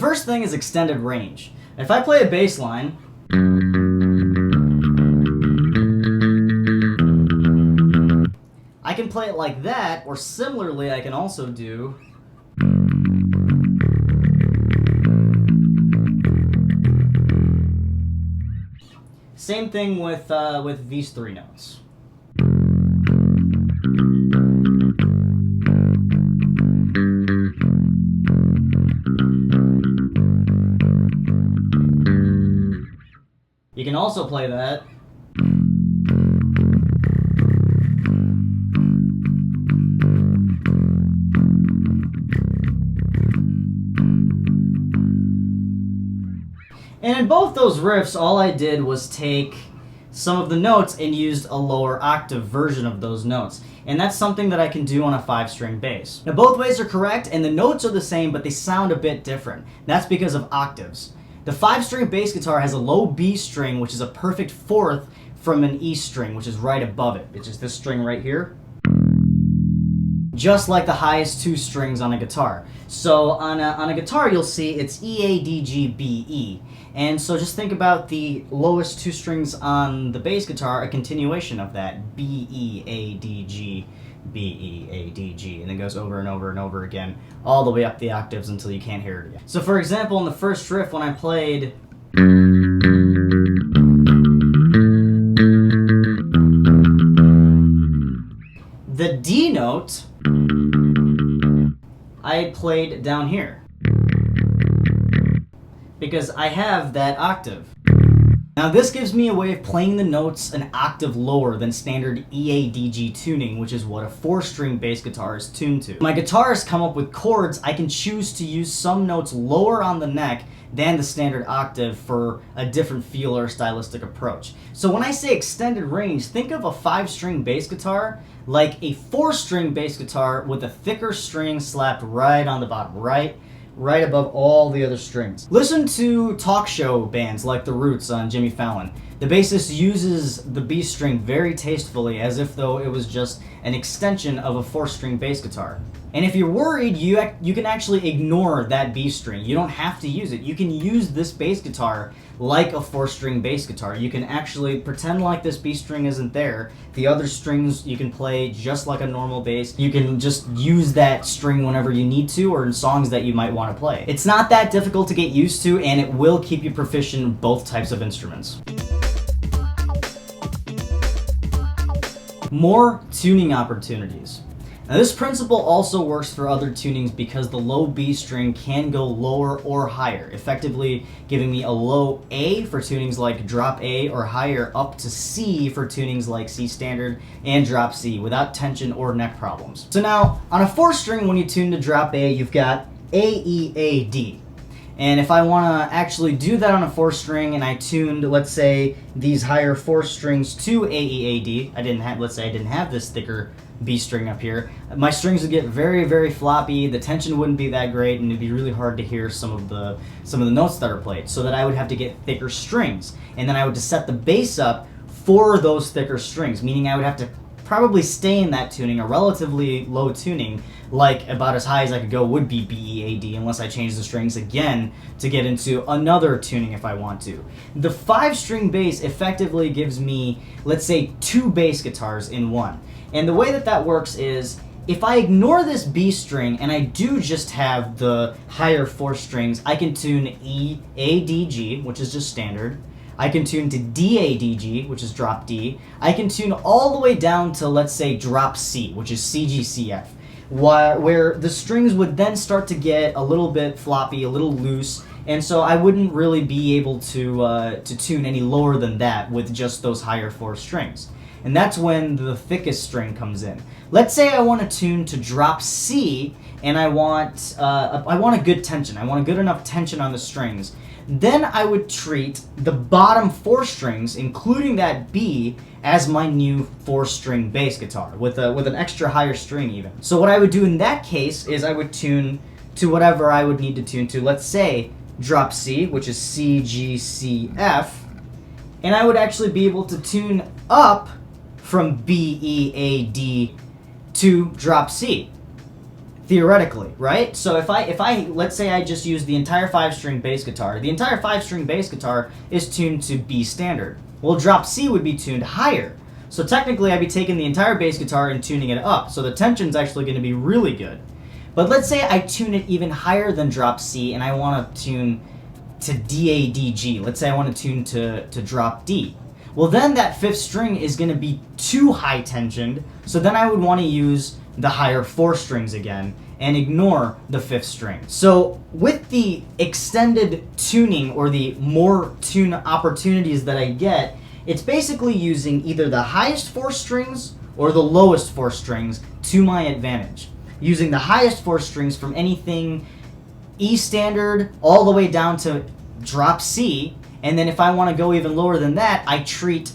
first thing is extended range. If I play a bass line, I can play it like that, or similarly, I can also do... Same thing with these three notes. You can also play that. And in both those riffs, all I did was take some of the notes and used a lower octave version of those notes. And that's something that I can do on a 5-string bass. Now both ways are correct, and the notes are the same, but they sound a bit different. That's because of octaves. The 5-string bass guitar has a low B string, which is a perfect fourth from an E string, which is right above it. It's just this string right here. Just like the highest 2 strings on a guitar. So on a guitar, you'll see it's E, A, D, G, B, E. And so just think about the lowest 2 strings on the bass guitar, a continuation of that. B, E, A, D, G, B, E, A, D, G. And it goes over and over and over again, all the way up the octaves until you can't hear it again. So for example, in the first riff, when I played... the D note, I played down here because I have that octave. Now this gives me a way of playing the notes an octave lower than standard EADG tuning, which is what a 4-string bass guitar is tuned to. My guitarists come up with chords. I can choose to use some notes lower on the neck than the standard octave for a different feel or stylistic approach. So when I say extended range, think of a 5-string bass guitar like a 4-string bass guitar with a thicker string slapped right on the bottom, right above all the other strings. Listen to talk show bands like The Roots on Jimmy Fallon. The bassist uses the B string very tastefully, as if though it was just an extension of a 4-string bass guitar. And if you're worried, you can actually ignore that B string. You don't have to use it. You can use this bass guitar like a 4-string bass guitar. You can actually pretend like this B string isn't there. The other strings you can play just like a normal bass. You can just use that string whenever you need to, or in songs that you might want to play. It's not that difficult to get used to, and it will keep you proficient in both types of instruments. More tuning opportunities. Now this principle also works for other tunings because the low B string can go lower or higher, effectively giving me a low A for tunings like drop A, or higher up to C for tunings like C standard and drop C without tension or neck problems. So now on a 4-string, when you tune to drop A, you've got A, E, A, D. And if I want to actually do that on a 4-string and I tuned, let's say, these higher 4 strings to A, E, A, D, let's say I didn't have this thicker B string up here, my strings would get very, very floppy, the tension wouldn't be that great, and it'd be really hard to hear some of the notes that are played, so that I would have to get thicker strings. And then I would just set the bass up for those thicker strings, meaning I would have to probably stay in that tuning, a relatively low tuning, like about as high as I could go would be B, E, A, D, unless I change the strings again to get into another tuning if I want to. The 5-string bass effectively gives me, let's say, 2 bass guitars in one. And the way that that works is, if I ignore this B string and I do just have the higher 4 strings, I can tune E, A, D, G, which is just standard. I can tune to D, A, D, G, which is drop D. I can tune all the way down to, let's say, drop C, which is C, G, C, F, where the strings would then start to get a little bit floppy, a little loose, and so I wouldn't really be able to tune any lower than that with just those higher 4 strings. And that's when the thickest string comes in. Let's say I want to tune to drop C, and I want a good tension. I want a good enough tension on the strings. Then I would treat the bottom 4 strings, including that B, as my new 4-string bass guitar, with an extra higher string even. So what I would do in that case is I would tune to whatever I would need to tune to. Let's say drop C, which is C, G, C, F, and I would actually be able to tune up from B, E, A, D to drop C. theoretically, right? So if I let's say I just use the entire 5-string bass guitar, the entire 5-string bass guitar is tuned to B standard. Well, drop C would be tuned higher. So technically I'd be taking the entire bass guitar and tuning it up. So the tension's actually going to be really good. But let's say I tune it even higher than drop C and I want to tune to D-A-D-G. Let's say I want to tune to drop D. Well, then that 5th string is going to be too high tensioned, so then I would want to use the higher 4 strings again and ignore the 5th string. So with the extended tuning or the more tune opportunities that I get, it's basically using either the highest 4 strings or the lowest 4 strings to my advantage. Using the highest 4 strings from anything E standard all the way down to drop C, and then if I want to go even lower than that, I treat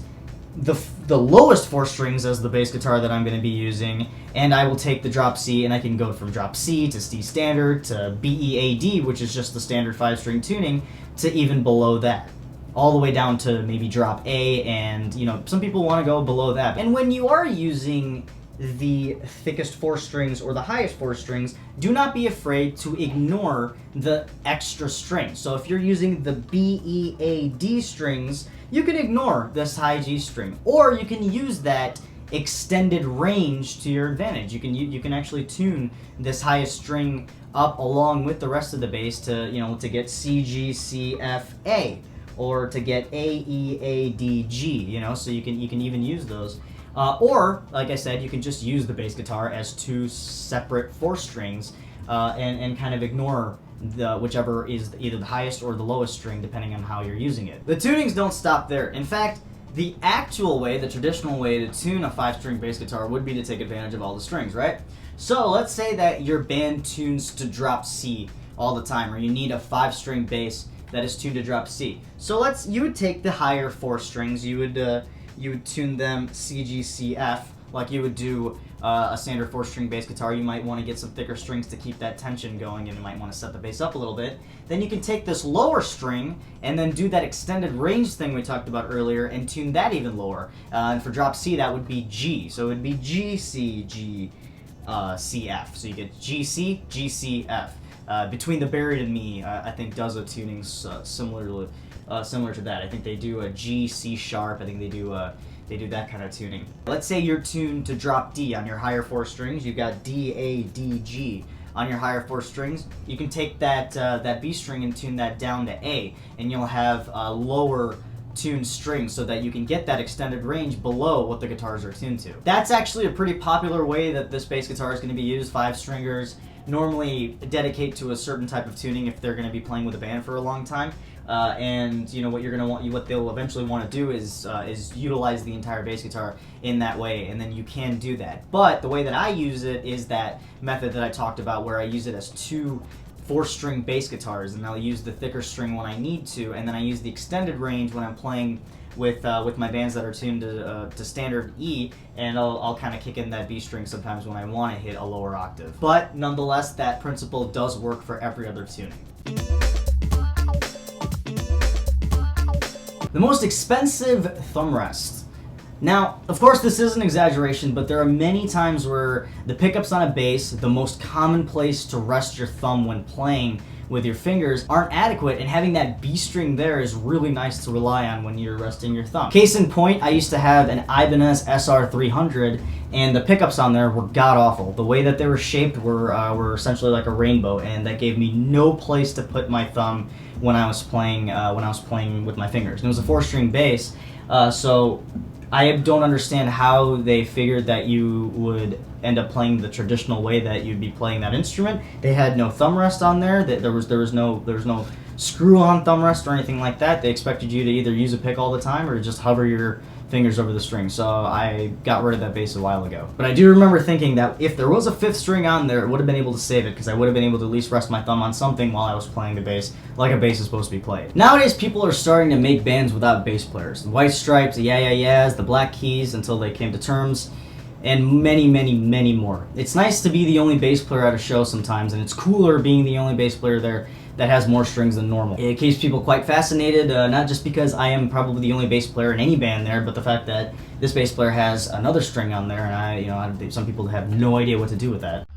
the lowest 4 strings as the bass guitar that I'm going to be using, and I will take the drop C and I can go from drop C to C standard to B-E-A-D, which is just the standard 5-string tuning, to even below that. All the way down to maybe drop A, and some people want to go below that. And when you are using the thickest 4 strings or the highest 4 strings, do not be afraid to ignore the extra strings. So if you're using the B, E, A, D strings, you can ignore this high G string, or you can use that extended range to your advantage. You can actually tune this highest string up along with the rest of the bass to to get C, G, C, F, A, or to get A, E, A, D, G. So you can even use those. Or, like I said, you can just use the bass guitar as 2 separate 4 strings and kind of ignore whichever is either the highest or the lowest string, depending on how you're using it. The tunings don't stop there. In fact, the actual way, the traditional way to tune a 5-string bass guitar would be to take advantage of all the strings, right? So let's say that your band tunes to drop C all the time, or you need a 5-string bass that is tuned to drop C. So you would take the higher 4 strings, you would tune them C, G, C, F, like you would do a standard 4-string bass guitar. You might want to get some thicker strings to keep that tension going, and you might want to set the bass up a little bit. Then you can take this lower string and then do that extended range thing we talked about earlier and tune that even lower. And for drop C, that would be G. So it would be G, C, G, C, F. So you get G, C, G, C, F. Between the Buried and Me, I think does a tuning similar to that. I think they do a G, C sharp. I think they do that kind of tuning. Let's say you're tuned to drop D on your higher 4 strings. You've got D, A, D, G on your higher 4 strings. You can take that B string and tune that down to A, and you'll have lower tuned strings so that you can get that extended range below what the guitars are tuned to. That's actually a pretty popular way that this bass guitar is going to be used. 5-stringers normally dedicate to a certain type of tuning if they're going to be playing with a band for a long time. And what they'll eventually want to do is utilize the entire bass guitar in that way, and then you can do that. But the way that I use it is that method that I talked about, where I use it as 2 4-string bass guitars, and I'll use the thicker string when I need to, and then I use the extended range when I'm playing with my bands that are tuned to standard E, and I'll kind of kick in that B string sometimes when I want to hit a lower octave. But nonetheless, that principle does work for every other tuning. The most expensive Thumbrest. Now, of course, this is an exaggeration, but there are many times where the pickups on a bass, the most common place to rest your thumb when playing with your fingers, aren't adequate, and having that B string there is really nice to rely on when you're resting your thumb. Case in point, I used to have an Ibanez SR300, and the pickups on there were god-awful. The way that they were shaped were essentially like a rainbow, and that gave me no place to put my thumb when I was playing with my fingers. And it was a 4-string bass, so I don't understand how they figured that you would end up playing the traditional way that you'd be playing that instrument. They had no thumb rest on there. There was no screw-on thumb rest or anything like that. They expected you to either use a pick all the time or just hover your fingers over the string. So I got rid of that bass a while ago. But I do remember thinking that if there was a 5th string on there, it would have been able to save it, because I would have been able to at least rest my thumb on something while I was playing the bass, like a bass is supposed to be played. Nowadays, people are starting to make bands without bass players. The White Stripes, the Yeah Yeah Yeahs, the Black Keys, until they came to terms, and many, many, many more. It's nice to be the only bass player at a show sometimes, and it's cooler being the only bass player there that has more strings than normal. It keeps people quite fascinated, not just because I am probably the only bass player in any band there, but the fact that this bass player has another string on there, and some people have no idea what to do with that.